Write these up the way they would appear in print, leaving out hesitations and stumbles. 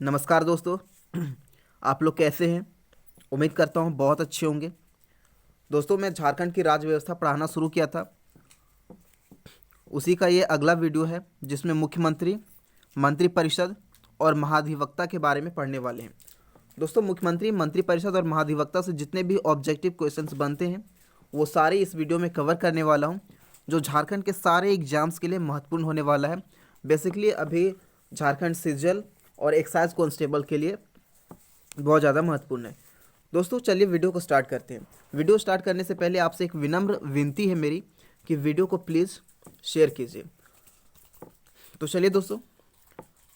नमस्कार दोस्तों। आप लोग कैसे हैं? उम्मीद करता हूँ बहुत अच्छे होंगे। दोस्तों, मैं झारखंड की राज्य व्यवस्था पढ़ाना शुरू किया था, उसी का ये अगला वीडियो है जिसमें मुख्यमंत्री, मंत्रिपरिषद और महाधिवक्ता के बारे में पढ़ने वाले हैं। दोस्तों, मुख्यमंत्री, मंत्रिपरिषद और महाधिवक्ता से जितने भी ऑब्जेक्टिव क्वेश्चंस बनते हैं वो सारे इस वीडियो में कवर करने वाला हूँ, जो झारखंड के सारे एग्जाम्स के लिए महत्वपूर्ण होने वाला है। बेसिकली अभी झारखंड सिजल और एक्साइज कांस्टेबल के लिए बहुत ज़्यादा महत्वपूर्ण है। दोस्तों, चलिए वीडियो को स्टार्ट करते हैं। वीडियो स्टार्ट करने से पहले आपसे एक विनम्र विनती है मेरी कि वीडियो को प्लीज़ शेयर कीजिए। तो चलिए दोस्तों,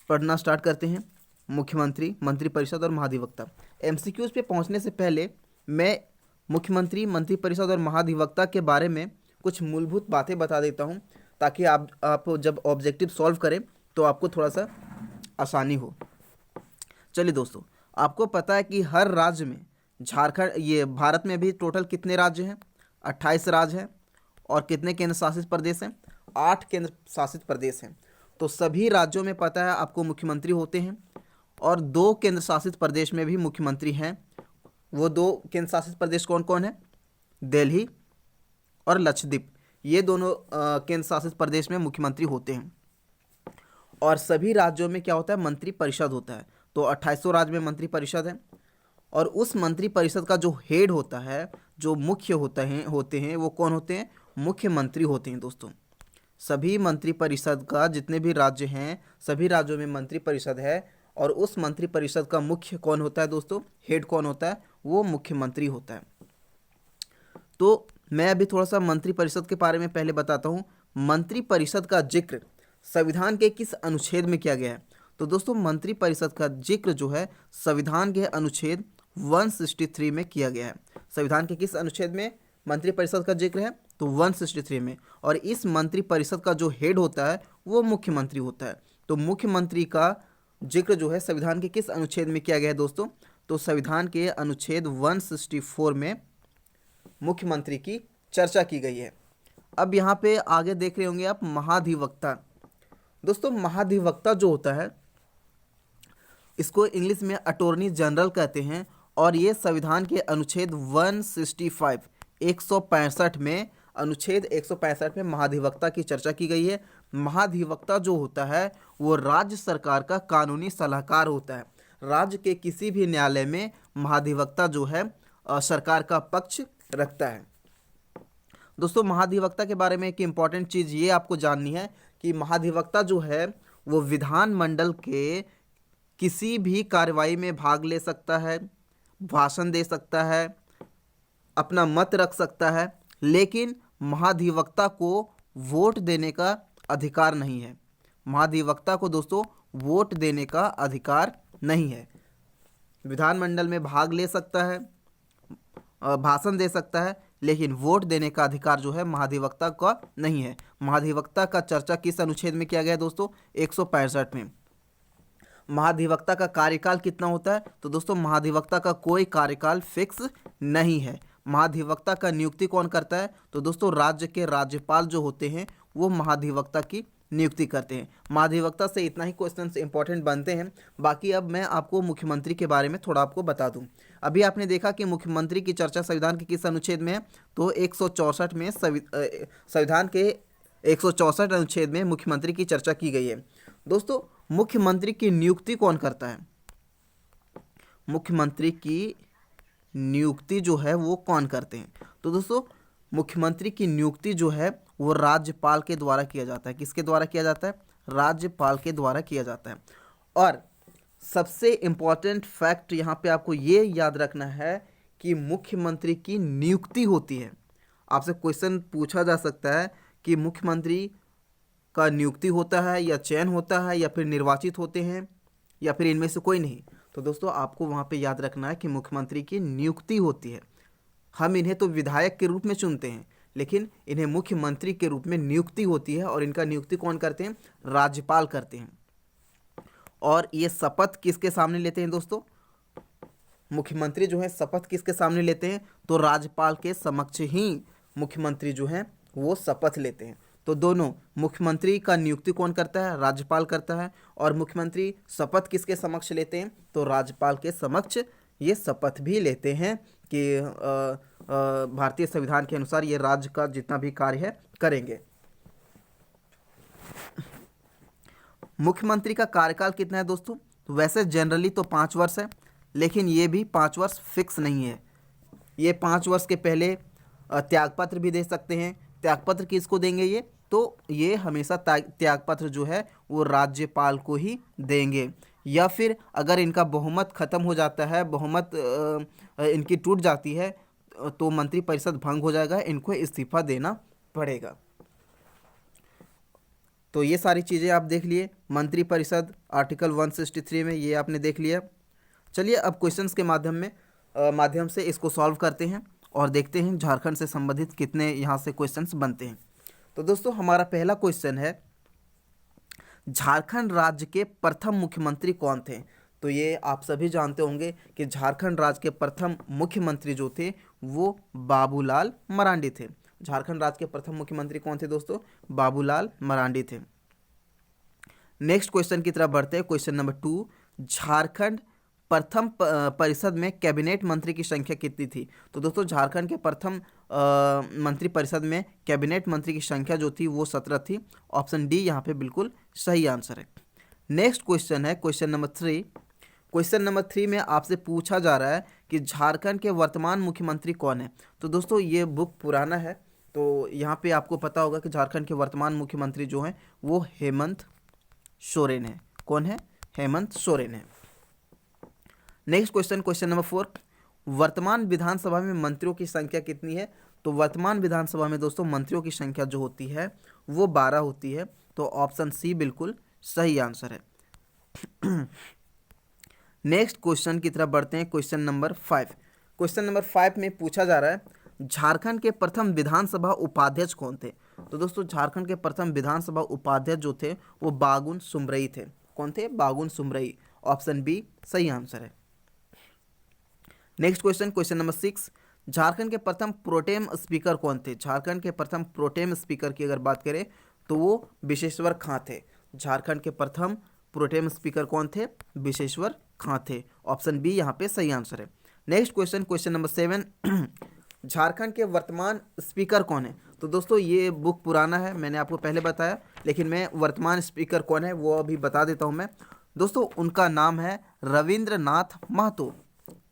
पढ़ना स्टार्ट करते हैं। मुख्यमंत्री, मंत्रिपरिषद और महाधिवक्ता। एमसीक्यूज पे पहुंचने से पहले मैं मुख्यमंत्री, मंत्रिपरिषद और महाधिवक्ता के बारे में कुछ मूलभूत बातें बता देता हूं, ताकि आप जब ऑब्जेक्टिव सॉल्व करें तो आपको थोड़ा सा आसानी हो। चलिए दोस्तों, आपको पता है कि हर राज्य में, झारखंड, ये भारत में भी टोटल कितने राज्य हैं? 28 राज्य हैं। और कितने केंद्र शासित प्रदेश हैं? 8 केंद्र शासित प्रदेश हैं। तो सभी राज्यों में पता है आपको मुख्यमंत्री होते हैं, और 2 केंद्र शासित प्रदेश में भी मुख्यमंत्री हैं। वो 2 केंद्र शासित प्रदेश कौन कौन है? दिल्ली और लक्षद्वीप। ये दोनों केंद्र शासित प्रदेश में मुख्यमंत्री होते हैं। और सभी राज्यों में क्या होता है? मंत्रिपरिषद होता है। तो 28 राज्य में मंत्रिपरिषद है, और उस मंत्रिपरिषद का जो हेड होता है, जो मुख्य होते हैं वो कौन होते हैं? मुख्यमंत्री होते हैं। दोस्तों, सभी मंत्रिपरिषद का जितने भी राज्य हैं, सभी राज्यों में मंत्रिपरिषद है, और उस मंत्रिपरिषद का मुख्य कौन होता है? दोस्तों, हेड कौन होता है? वो मुख्यमंत्री होता है। तो मैं अभी थोड़ा सा मंत्रिपरिषद के बारे में पहले बताता हूँ। मंत्रिपरिषद का जिक्र संविधान के किस अनुच्छेद में किया गया है? तो दोस्तों, मंत्रिपरिषद का जिक्र जो है संविधान के अनुच्छेद 163 में किया गया है। संविधान के किस अनुच्छेद में मंत्रिपरिषद का जिक्र है? तो 163 में। और इस मंत्रिपरिषद का जो हेड होता है वो मुख्यमंत्री होता है। तो मुख्यमंत्री का जिक्र जो है संविधान के किस अनुच्छेद में किया गया है दोस्तों? तो संविधान के अनुच्छेद 164 में मुख्यमंत्री की चर्चा की गई है। अब यहाँ पे आगे देख रहे होंगे आप महाधिवक्ता। दोस्तों, महाधिवक्ता जो होता है, इसको इंग्लिश में अटॉर्नी जनरल कहते हैं, और ये संविधान के अनुच्छेद 165 165 में, अनुच्छेद 165 में महाधिवक्ता की चर्चा की गई है। महाधिवक्ता जो होता है वो राज्य सरकार का कानूनी सलाहकार होता है। राज्य के किसी भी न्यायालय में महाधिवक्ता जो है सरकार का पक्ष रखता है। दोस्तों, महाधिवक्ता के बारे में एक इम्पॉर्टेंट चीज़ ये आपको जाननी है कि महाधिवक्ता जो है वो विधानमंडल के किसी भी कार्रवाई में भाग ले सकता है, भाषण दे सकता है, अपना मत रख सकता है, लेकिन महाधिवक्ता को वोट देने का अधिकार नहीं है। महाधिवक्ता को दोस्तों वोट देने का अधिकार नहीं है। विधानमंडल में भाग ले सकता है, भाषण दे सकता है, लेकिन वोट देने का अधिकार जो है महाधिवक्ता का नहीं है। महाधिवक्ता का चर्चा किस अनुच्छेद में किया गया है दोस्तों? 165 में। महाधिवक्ता का कार्यकाल कितना होता है? तो दोस्तों, महाधिवक्ता का कोई कार्यकाल फिक्स नहीं है। महाधिवक्ता का नियुक्ति कौन करता है? तो दोस्तों, राज्य के राज्यपाल जो होते हैं वो महाधिवक्ता की नियुक्ति करते हैं। महाधिवक्ता से इतना ही क्वेश्चंस इंपॉर्टेंट बनते हैं। बाकी अब मैं आपको मुख्यमंत्री के बारे में थोड़ा आपको बता दूं। अभी आपने देखा कि मुख्यमंत्री की चर्चा संविधान के किस अनुच्छेद में है? तो 164 में, संविधान के 164 अनुच्छेद में मुख्यमंत्री की चर्चा की गई है। दोस्तों, मुख्यमंत्री की नियुक्ति कौन करता है? मुख्यमंत्री की नियुक्ति जो है वो कौन करते हैं? तो दोस्तों, मुख्यमंत्री की नियुक्ति जो है वो राज्यपाल के द्वारा किया जाता है। किसके द्वारा किया जाता है? राज्यपाल के द्वारा किया जाता है। और सबसे इम्पॉर्टेंट फैक्ट यहाँ पे आपको ये याद रखना है कि मुख्यमंत्री की नियुक्ति होती है। आपसे क्वेश्चन पूछा जा सकता है कि मुख्यमंत्री का नियुक्ति होता है या चयन होता है या फिर निर्वाचित होते हैं या फिर इनमें से कोई नहीं। तो दोस्तों, आपको वहाँ पे याद रखना है कि मुख्यमंत्री की नियुक्ति होती है। हम इन्हें तो विधायक के रूप में चुनते हैं, लेकिन इन्हें मुख्यमंत्री के रूप में नियुक्ति होती है, और इनका नियुक्ति कौन करते हैं? राज्यपाल करते हैं। और ये शपथ किसके सामने लेते हैं दोस्तों? मुख्यमंत्री जो है शपथ किसके सामने लेते हैं? तो राज्यपाल के समक्ष ही मुख्यमंत्री जो हैं वो शपथ लेते हैं। तो दोनों, मुख्यमंत्री का नियुक्ति कौन करता है? राज्यपाल करता है। और मुख्यमंत्री शपथ किसके समक्ष लेते हैं? तो राज्यपाल के समक्ष ये शपथ भी लेते हैं कि भारतीय संविधान के अनुसार ये राज्य का जितना भी कार्य है करेंगे। मुख्यमंत्री का कार्यकाल कितना है दोस्तों? तो वैसे जनरली तो 5 वर्ष है, लेकिन ये भी 5 वर्ष फिक्स नहीं है। ये 5 वर्ष के पहले त्यागपत्र भी दे सकते हैं। त्यागपत्र किसको देंगे ये? तो ये हमेशा त्यागपत्र जो है वो राज्यपाल को ही देंगे, या फिर अगर इनका बहुमत खत्म हो जाता है, बहुमत इनकी टूट जाती है, तो मंत्रिपरिषद भंग हो जाएगा, इनको इस्तीफा देना पड़ेगा। तो ये सारी चीज़ें आप देख लिए, मंत्रिपरिषद आर्टिकल 163 में ये आपने देख लिया। चलिए अब क्वेश्चंस के माध्यम से इसको सॉल्व करते हैं और देखते हैं झारखंड से संबंधित कितने यहाँ से क्वेश्चंस बनते हैं। तो दोस्तों हमारा पहला क्वेश्चन है, झारखंड राज्य के प्रथम मुख्यमंत्री कौन थे? तो ये आप सभी जानते होंगे कि झारखंड राज्य के प्रथम मुख्यमंत्री जो थे वो बाबूलाल मरांडी थे। झारखंड राज्य के प्रथम मुख्यमंत्री कौन थे दोस्तों? बाबूलाल मरांडी थे। नेक्स्ट क्वेश्चन की तरफ बढ़ते हैं। क्वेश्चन नंबर 2, झारखंड प्रथम परिषद में कैबिनेट मंत्री की संख्या कितनी थी? तो दोस्तों झारखंड के प्रथम मंत्रिपरिषद में कैबिनेट मंत्री की संख्या जो थी वो 17 थी। ऑप्शन डी यहाँ पे बिल्कुल सही आंसर है। नेक्स्ट क्वेश्चन है क्वेश्चन नंबर 3। क्वेश्चन नंबर 3 में आपसे पूछा जा रहा है कि झारखंड के वर्तमान मुख्यमंत्री कौन है? तो दोस्तों ये बुक पुराना है, तो यहाँ पे आपको पता होगा कि झारखंड के वर्तमान मुख्यमंत्री जो हैं वो हेमंत सोरेन है। कौन है? हेमंत सोरेन है। नेक्स्ट क्वेश्चन, क्वेश्चन नंबर 4, वर्तमान विधानसभा में मंत्रियों की संख्या कितनी है? तो वर्तमान विधानसभा में दोस्तों मंत्रियों की संख्या जो होती है वो 12 होती है। तो ऑप्शन सी बिल्कुल सही आंसर है। नेक्स्ट क्वेश्चन की तरफ बढ़ते हैं। Question number 5। क्वेश्चन नंबर 5 में पूछा जा रहा है, झारखंड के प्रथम विधानसभा उपाध्यक्ष कौन थे? तो दोस्तों झारखंड के प्रथम विधानसभा उपाध्यक्ष जो थे वो बागुन सुमरई थे। कौन थे? बागुन सुमरई। ऑप्शन बी सही आंसर है। Next question, question number 6, Jharkhand के प्रथम प्रोटेम स्पीकर कौन थे? झारखंड के प्रथम प्रोटेम स्पीकर की अगर बात करें तो वो विशेश्वर खां थे। झारखंड के प्रथम प्रोटेम स्पीकर कौन थे? विशेश्वर खां थे। ऑप्शन बी यहाँ पे सही आंसर है। Next question, question number 7, Jharkhand के वर्तमान स्पीकर कौन है? तो दोस्तों ये बुक पुराना है, मैंने आपको पहले बताया, लेकिन मैं वर्तमान स्पीकर कौन है वो अभी बता देता हूँ मैं। दोस्तों उनका नाम है रविंद्रनाथ महतो।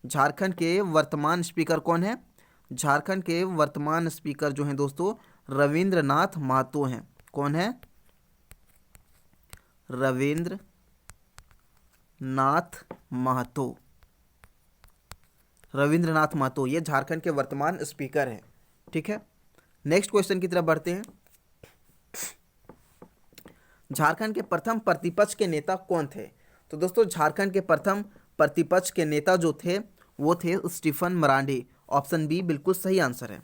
झारखंड के वर्तमान स्पीकर कौन है? झारखंड के वर्तमान स्पीकर जो हैं दोस्तों रविंद्रनाथ महतो हैं। कौन है? रविंद्रनाथ महतो। रविंद्रनाथ महतो ये झारखंड के वर्तमान स्पीकर हैं। ठीक है, नेक्स्ट क्वेश्चन की तरफ बढ़ते हैं। झारखंड के प्रथम प्रतिपक्ष के नेता कौन थे? तो दोस्तों झारखंड के प्रथम प्रतिपक्ष के नेता जो थे वो थे स्टीफन मरांडी। ऑप्शन बी बिल्कुल सही आंसर है।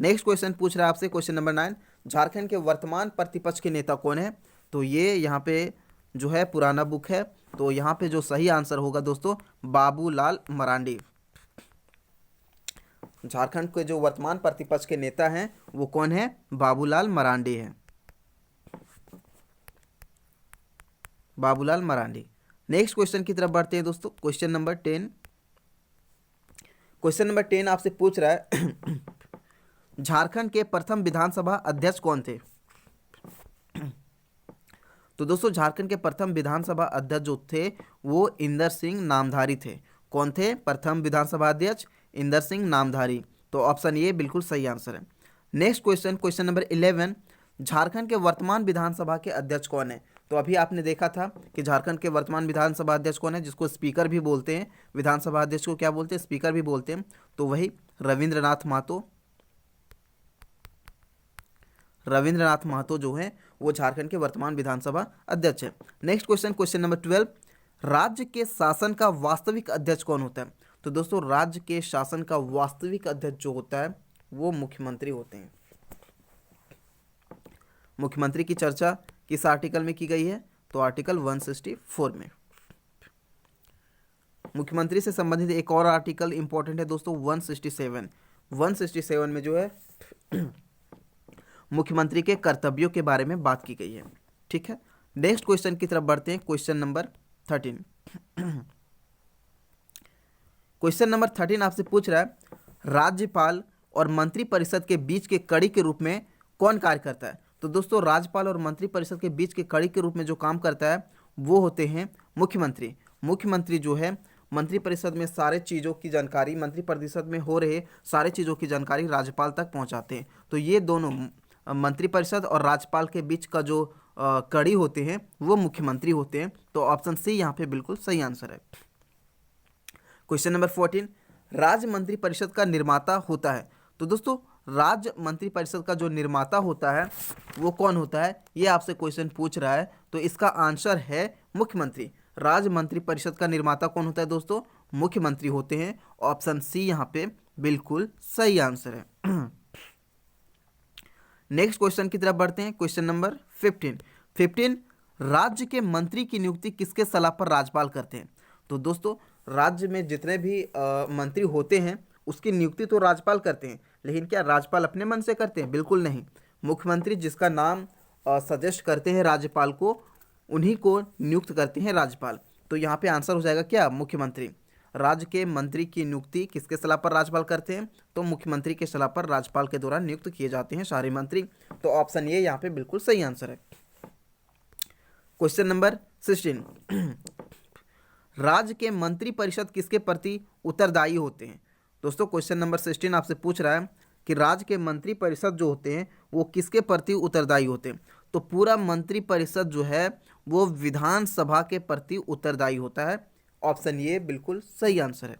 नेक्स्ट क्वेश्चन पूछ रहा है आपसे, क्वेश्चन नंबर 9, झारखंड के वर्तमान प्रतिपक्ष के नेता कौन है? तो ये यहाँ पे जो है पुराना बुक है, तो यहाँ पे जो सही आंसर होगा दोस्तों बाबूलाल मरांडी। झारखंड के जो वर्तमान प्रतिपक्ष के नेता हैं वो कौन है? बाबूलाल मरांडी हैं। बाबूलाल मरांडी। नेक्स्ट क्वेश्चन की तरफ बढ़ते हैं दोस्तों। Question number 10। क्वेश्चन नंबर 10 आपसे पूछ रहा है झारखंड के प्रथम विधानसभा अध्यक्ष कौन थे? तो दोस्तों झारखंड के प्रथम विधानसभा अध्यक्ष जो थे वो इंदर सिंह नामधारी थे। कौन थे? प्रथम विधानसभा अध्यक्ष इंदर सिंह नामधारी। तो ऑप्शन ए बिल्कुल सही आंसर है। Next question, question number 11, Jharkhand के वर्तमान विधानसभा के अध्यक्ष कौन है? तो अभी आपने देखा था कि झारखंड के वर्तमान विधानसभा अध्यक्ष कौन है, जिसको स्पीकर भी बोलते हैं। विधानसभा अध्यक्ष को क्या बोलते हैं? स्पीकर भी बोलते हैं। तो वही रविंद्रनाथ महतो। रविंद्रनाथ महतो जो है वो झारखंड के वर्तमान विधानसभा अध्यक्ष है। नेक्स्ट क्वेश्चन, क्वेश्चन नंबर 12, राज्य के शासन का वास्तविक अध्यक्ष कौन होता है? तो दोस्तों राज्य के शासन का वास्तविक अध्यक्ष जो होता है वो मुख्यमंत्री होते हैं। मुख्यमंत्री की चर्चा किस आर्टिकल में की गई है? तो आर्टिकल 164 में। मुख्यमंत्री से संबंधित एक और आर्टिकल इंपॉर्टेंट है दोस्तों 167 में जो है मुख्यमंत्री के कर्तव्यों के बारे में बात की गई है। ठीक है, नेक्स्ट क्वेश्चन की तरफ बढ़ते हैं। Question number 13। क्वेश्चन नंबर 13 आपसे पूछ रहा है राज्यपाल और मंत्रिपरिषद के बीच के कड़ी के रूप में कौन कार्य करता है। तो दोस्तों राज्यपाल और मंत्रिपरिषद के बीच के कड़ी के रूप में जो काम करता है वो होते हैं मुख्यमंत्री। मुख्यमंत्री जो है मंत्रिपरिषद में सारे चीज़ों की जानकारी, मंत्रिपरिषद में हो रहे सारे चीज़ों की जानकारी राज्यपाल तक पहुंचाते हैं। तो ये दोनों मंत्रिपरिषद और राज्यपाल के बीच का जो कड़ी होते हैं वो मुख्यमंत्री होते हैं। तो ऑप्शन सी यहाँ पे बिल्कुल सही आंसर है। क्वेश्चन नंबर 14, राज्य मंत्रिपरिषद का निर्माता होता है। तो दोस्तों राज्य मंत्रिपरिषद का जो निर्माता होता है वो कौन होता है, ये आपसे क्वेश्चन पूछ रहा है। तो इसका आंसर है मुख्यमंत्री। राज्य मंत्रिपरिषद का निर्माता कौन होता है दोस्तों, मुख्यमंत्री होते हैं। ऑप्शन सी यहाँ पे बिल्कुल सही आंसर है। नेक्स्ट क्वेश्चन की तरफ बढ़ते हैं। क्वेश्चन नंबर 15, राज्य के मंत्री की नियुक्ति किसके सलाह पर राज्यपाल करते हैं। तो दोस्तों राज्य में जितने भी मंत्री होते हैं उसकी नियुक्ति तो राज्यपाल करते हैं, लेकिन क्या राज्यपाल अपने मन से करते हैं, बिल्कुल नहीं। मुख्यमंत्री जिसका नाम सजेस्ट करते हैं राज्यपाल को, उन्हीं को नियुक्त करते हैं राज्यपाल। तो यहाँ पे आंसर हो जाएगा क्या, मुख्यमंत्री। राज्य के मंत्री की नियुक्ति किसके सलाह पर राज्यपाल करते हैं, तो मुख्यमंत्री के सलाह पर राज्यपाल के द्वारा नियुक्त किए जाते हैं सारे मंत्री। तो ऑप्शन ये यहाँ पे बिल्कुल सही आंसर है। क्वेश्चन नंबर 16, राज्य के मंत्रिपरिषद किसके प्रति उत्तरदायी होते हैं। दोस्तों क्वेश्चन नंबर 16 आपसे पूछ रहा है कि राज्य के मंत्रिपरिषद जो होते हैं वो किसके प्रति उत्तरदायी होते हैं। तो पूरा मंत्रिपरिषद जो है वो विधानसभा के प्रति उत्तरदायी होता है। ऑप्शन ये बिल्कुल सही आंसर है।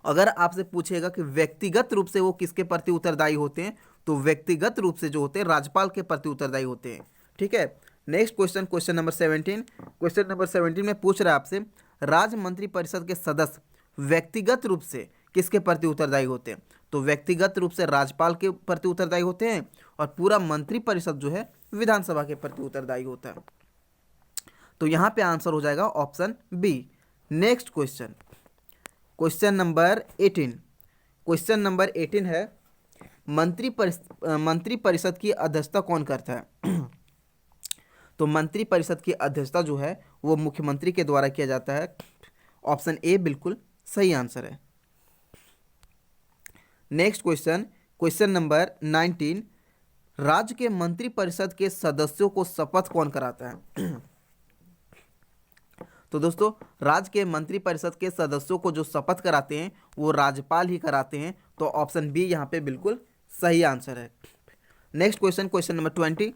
अगर आपसे पूछेगा कि व्यक्तिगत रूप से वो किसके प्रति उत्तरदायी होते हैं, तो व्यक्तिगत रूप से जो होते हैं राज्यपाल के प्रति उत्तरदायी होते हैं। ठीक है, next question, question number 17। Question number 17 में पूछ रहा है आपसे राज्य मंत्रिपरिषद के सदस्य व्यक्तिगत रूप से किसके प्रति उत्तरदायी होते हैं। तो व्यक्तिगत रूप से राज्यपाल के प्रति उत्तरदायी होते हैं और पूरा मंत्रिपरिषद जो है विधानसभा के प्रति उत्तरदायी होता है। तो यहाँ पे आंसर हो जाएगा option B. Next question, question number 18। Question number 18 है मंत्रिपरिषद की अध्यक्षता कौन करता है। तो मंत्रिपरिषद की अध्यक्षता जो है वो मुख्यमंत्री के द्वारा किया जाता है। ऑप्शन ए बिल्कुल सही आंसर है। नेक्स्ट क्वेश्चन, क्वेश्चन नंबर 19, राज्य के मंत्रिपरिषद के सदस्यों को शपथ कौन कराता है। तो दोस्तों राज्य के मंत्रिपरिषद के सदस्यों को जो शपथ कराते हैं वो राज्यपाल ही कराते हैं। तो ऑप्शन बी यहाँ पे बिल्कुल सही आंसर है। नेक्स्ट क्वेश्चन, क्वेश्चन नंबर 20,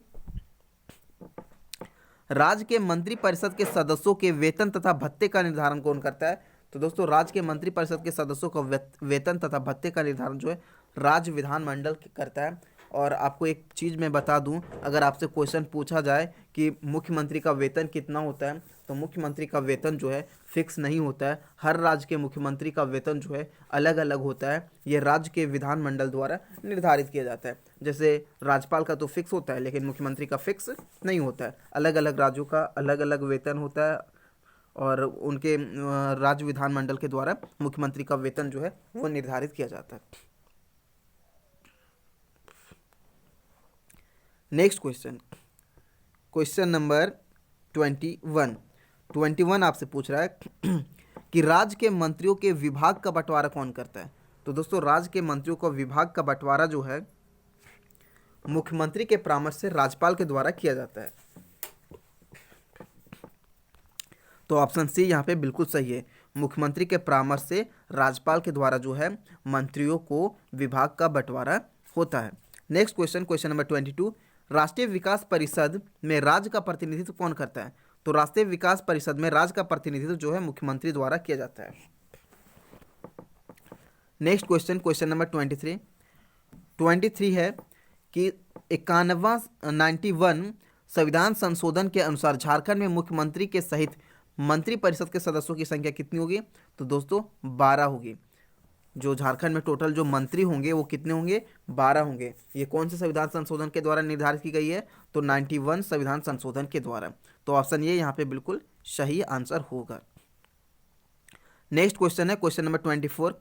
राज्य के मंत्रिपरिषद के सदस्यों के वेतन तथा भत्ते का निर्धारण कौन करता है। तो दोस्तों राज्य के मंत्रिपरिषद के सदस्यों का वेतन तथा भत्ते का निर्धारण जो है राज्य विधानमंडल करता है। और आपको एक चीज़ मैं बता दूं, अगर आपसे क्वेश्चन पूछा जाए कि मुख्यमंत्री का वेतन कितना होता है, तो मुख्यमंत्री का वेतन जो है फिक्स नहीं होता है। हर राज्य के मुख्यमंत्री का वेतन जो है अलग अलग होता है। ये राज्य के विधानमंडल द्वारा निर्धारित किया जाता है। जैसे राज्यपाल का तो फिक्स होता है, लेकिन मुख्यमंत्री का फिक्स नहीं होता है। अलग अलग राज्यों का अलग अलग वेतन होता है और उनके राज्य विधानमंडल के द्वारा मुख्यमंत्री का वेतन जो है वो निर्धारित किया जाता है। नेक्स्ट क्वेश्चन, क्वेश्चन नंबर 21 आपसे पूछ रहा है कि राज्य के मंत्रियों के विभाग का बंटवारा कौन करता है। तो दोस्तों राज्य के मंत्रियों का विभाग का बंटवारा जो है मुख्यमंत्री के परामर्श से राज्यपाल के द्वारा किया जाता है। तो ऑप्शन सी यहाँ पे बिल्कुल सही है। मुख्यमंत्री के परामर्श से राज्यपाल के द्वारा जो है मंत्रियों को विभाग का बंटवारा होता है। नेक्स्ट क्वेश्चन, क्वेश्चन नंबर 22, राष्ट्रीय विकास परिषद में राज्य का प्रतिनिधित्व कौन करता है। तो राष्ट्रीय विकास परिषद में राज्य का प्रतिनिधित्व जो है मुख्यमंत्री द्वारा किया जाता है। नेक्स्ट क्वेश्चन, क्वेश्चन नंबर 23 है कि 91 संविधान संशोधन के अनुसार झारखंड में मुख्यमंत्री के सहित मंत्रिपरिषद के सदस्यों की संख्या कितनी होगी। तो दोस्तों 12 होगी। जो झारखंड में टोटल जो मंत्री होंगे वो कितने होंगे, 12 होंगे। ये कौन से संविधान संशोधन के द्वारा निर्धारित की गई है, तो 91 संविधान संशोधन के द्वारा। तो ऑप्शन ये यहाँ पे बिल्कुल सही आंसर होगा। नेक्स्ट क्वेश्चन है क्वेश्चन नंबर 24,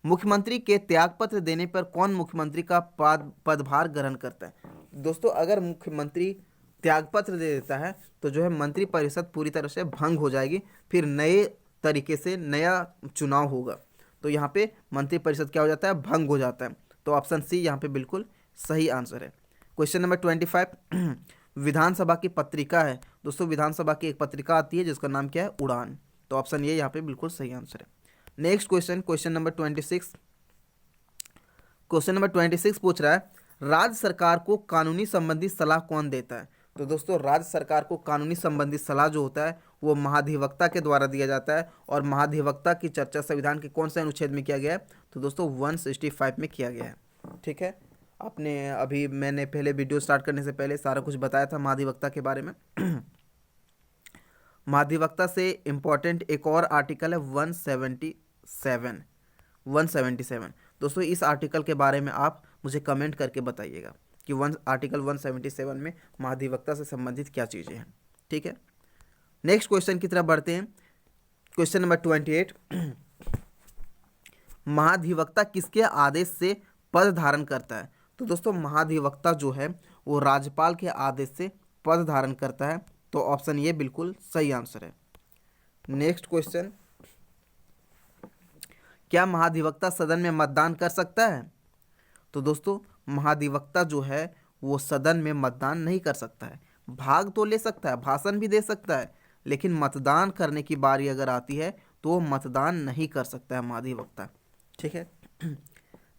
मुख्यमंत्री के त्यागपत्र देने पर कौन मुख्यमंत्री का पदभार ग्रहण करता है? दोस्तों, अगर मुख्यमंत्री त्यागपत्र दे देता है तो जो है मंत्रिपरिषद पूरी तरह से भंग हो जाएगी, फिर नए तरीके से नया चुनाव होगा। तो यहाँ पे मंत्रिपरिषद क्या हो जाता है? भंग हो जाता है। तो ऑप्शन सी यहाँ पे बिल्कुल सही आंसर है। क्वेश्चन नंबर 25 विधानसभा की पत्रिका है। दोस्तों, विधानसभा की एक पत्रिका आती है जिसका नाम क्या है? उड़ान। तो ऑप्शन ये यहाँ पे बिल्कुल सही आंसर है। Next question, question number 26। Question number 26 पूछ रहा है, राज्य सरकार को कानूनी संबंधी सलाह कौन देता है? तो दोस्तों, राज्य सरकार को कानूनी संबंधी सलाह जो होता है वो महाधिवक्ता के द्वारा दिया जाता है। और महाधिवक्ता की चर्चा संविधान के कौन से अनुच्छेद में किया गया है? तो दोस्तों 165 में किया गया है। ठीक है, आपने अभी मैंने पहले वीडियो स्टार्ट करने से पहले सारा कुछ बताया था महाधिवक्ता के बारे में। महाधिवक्ता से इम्पॉर्टेंट एक और आर्टिकल है 177। दोस्तों, इस आर्टिकल के बारे में आप मुझे कमेंट करके बताइएगा कि आर्टिकल 177 में महाधिवक्ता से संबंधित क्या चीज़ें हैं। ठीक है, नेक्स्ट क्वेश्चन की तरफ बढ़ते हैं। क्वेश्चन नंबर 28 महाधिवक्ता किसके आदेश से पद धारण करता है? तो दोस्तों, महाधिवक्ता जो है वो राज्यपाल के आदेश से पद धारण करता है। तो ऑप्शन ये बिल्कुल सही आंसर है। नेक्स्ट क्वेश्चन, क्या महाधिवक्ता सदन में मतदान कर सकता है? तो दोस्तों, महाधिवक्ता जो है वो सदन में मतदान नहीं कर सकता है। भाग तो ले सकता है, भाषण भी दे सकता है, लेकिन मतदान करने की बारी अगर आती है तो वो मतदान नहीं कर सकता है महाधिवक्ता। ठीक है,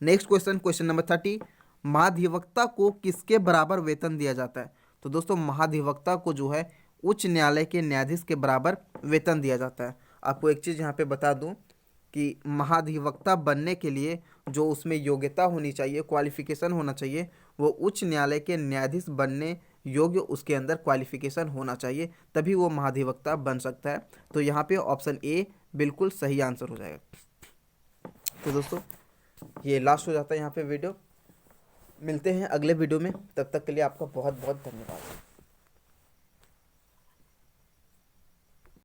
नेक्स्ट क्वेश्चन, क्वेश्चन नंबर 30 महाधिवक्ता को किसके बराबर वेतन दिया जाता है? तो दोस्तों, महाधिवक्ता को जो है उच्च न्यायालय के न्यायाधीश के बराबर वेतन दिया जाता है। आपको एक चीज़ यहाँ पे बता दूँ कि महाधिवक्ता बनने के लिए जो उसमें योग्यता होनी चाहिए, क्वालिफिकेशन होना चाहिए, वो उच्च न्यायालय के न्यायाधीश बनने योग्य उसके अंदर क्वालिफिकेशन होना चाहिए, तभी वो महाधिवक्ता बन सकता है। तो यहाँ पे ऑप्शन ए बिल्कुल सही आंसर हो जाएगा। तो दोस्तों, ये लास्ट हो जाता है यहाँ पे वीडियो। मिलते हैं अगले वीडियो में, तब तक के लिए आपका बहुत बहुत धन्यवाद।